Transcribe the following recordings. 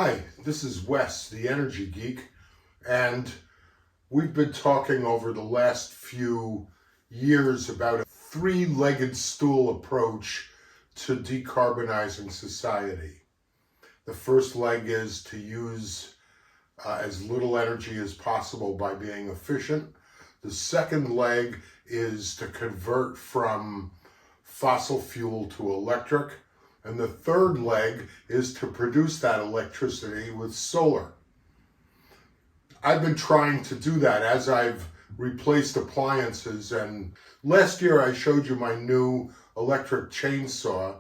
Hi, this is Wes, the Energy Geek, and we've been talking over the last few years about a three-legged stool approach to decarbonizing society. The first leg is to use as little energy as possible by being efficient. The second leg is to convert from fossil fuel to electric. And the third leg is to produce that electricity with solar. I've been trying to do that as I've replaced appliances. And last year I showed you my new electric chainsaw.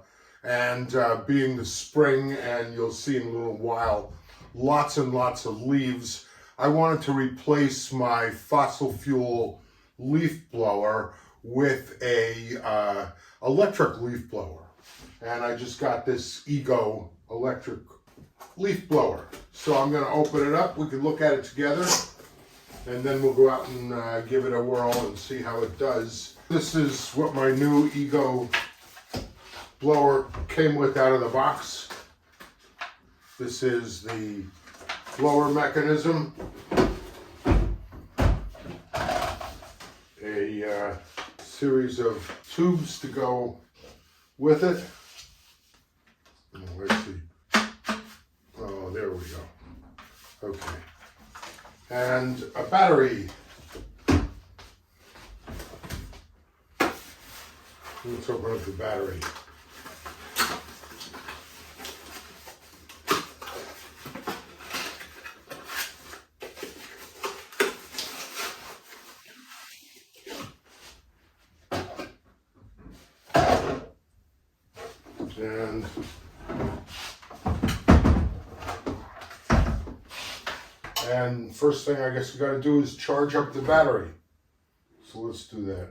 And being the spring, and you'll see in a little while, lots and lots of leaves, I wanted to replace my fossil fuel leaf blower with a electric leaf blower. And I just got this Ego electric leaf blower. So I'm going to open it up. We can look at it together. And then we'll go out and give it a whirl and see how it does. This is what my new Ego blower came with out of the box. This is the blower mechanism. A series of tubes to go with it. Let's see. Oh, there we go. Okay. And a battery. Let's open up the battery. And first thing I guess we got to do is charge up the battery. So let's do that.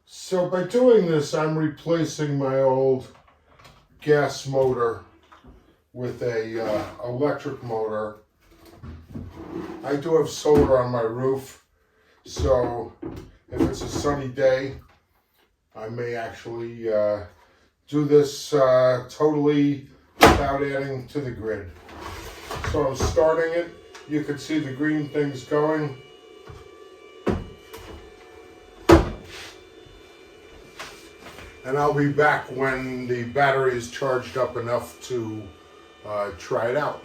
So by doing this, I'm replacing my old gas motor with a electric motor. I do have solar on my roof, so if it's a sunny day, I may actually do this totally without adding to the grid. So I'm starting it. You can see the green things going. And I'll be back when the battery is charged up enough to try it out.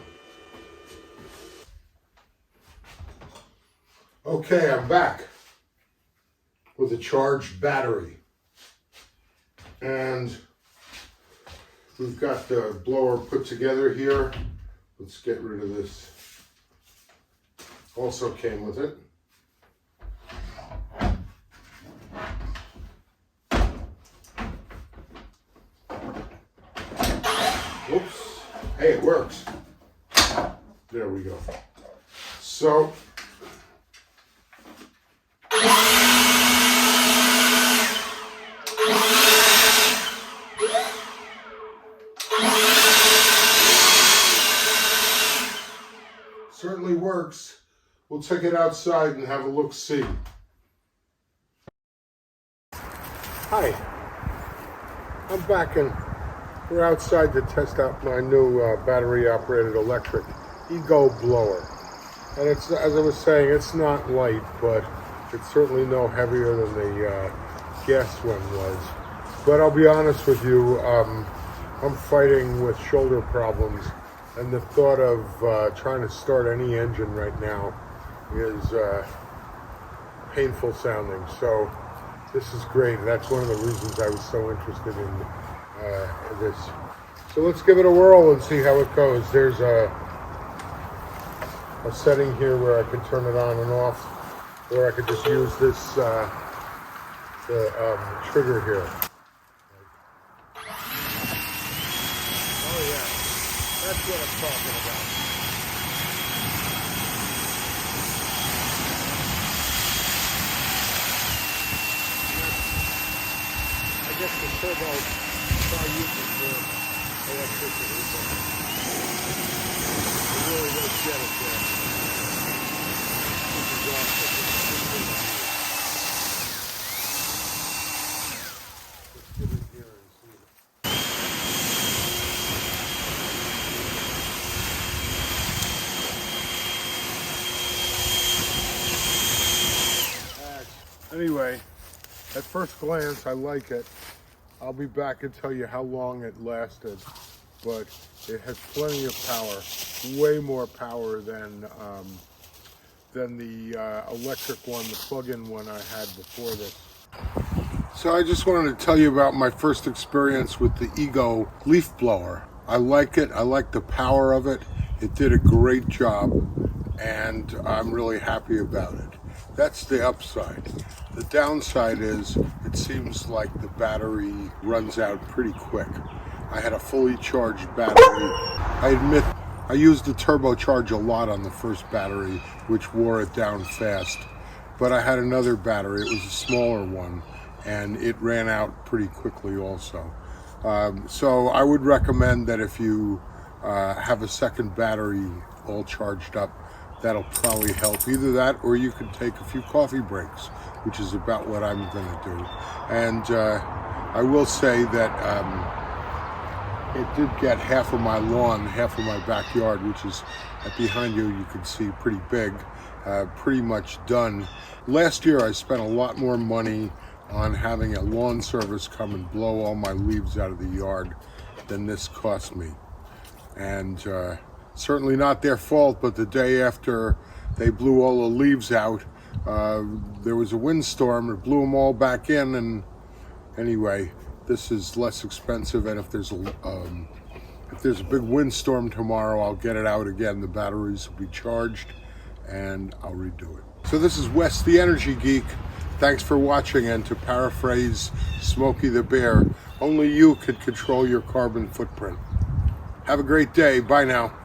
Okay, I'm back with a charged battery. And we've got the blower put together here. Let's get rid of this. Also came with it. Whoops. Hey, it works. There we go. So, certainly works. We'll take it outside and have a look-see. Hi, I'm back and we're outside to test out my new battery-operated electric Ego blower. And it's, as I was saying, it's not light, but it's certainly no heavier than the gas one was. But I'll be honest with you, I'm fighting with shoulder problems. And the thought of trying to start any engine right now is painful sounding. So this is great. That's one of the reasons I was so interested in this. So let's give it a whirl and see how it goes. There's a setting here where I can turn it on and off, or I could just use this trigger here. Oh yeah. That's what I'm talking about. I guess the turbo try using more electricity, but it really does get it there. This is awesome. Let's get in here and see. At first glance, I like it. I'll be back and tell you how long it lasted, but it has plenty of power, way more power than the electric one, the plug-in one I had before this. So I just wanted to tell you about my first experience with the Ego leaf blower. I like it. I like the power of it. It did a great job, and I'm really happy about it. That's the upside. The downside is it seems like the battery runs out pretty quick. I had a fully charged battery. I admit I used the turbocharge a lot on the first battery, which wore it down fast. But I had another battery. It was a smaller one, and it ran out pretty quickly also. So I would recommend that if you have a second battery all charged up, that'll probably help. Either that, or you could take a few coffee breaks, which is about what I'm going to do. And I will say that it did get half of my lawn, half of my backyard, which is behind you, you can see pretty big, pretty much done. Last year I spent a lot more money on having a lawn service come and blow all my leaves out of the yard than this cost me. And certainly not their fault, but the day after they blew all the leaves out, there was a windstorm. It blew them all back in, and anyway, this is less expensive, and if there's a big windstorm tomorrow, I'll get it out again. The batteries will be charged, and I'll redo it. So this is Wes, the Energy Geek. Thanks for watching, and to paraphrase Smokey the Bear, only you can control your carbon footprint. Have a great day. Bye now.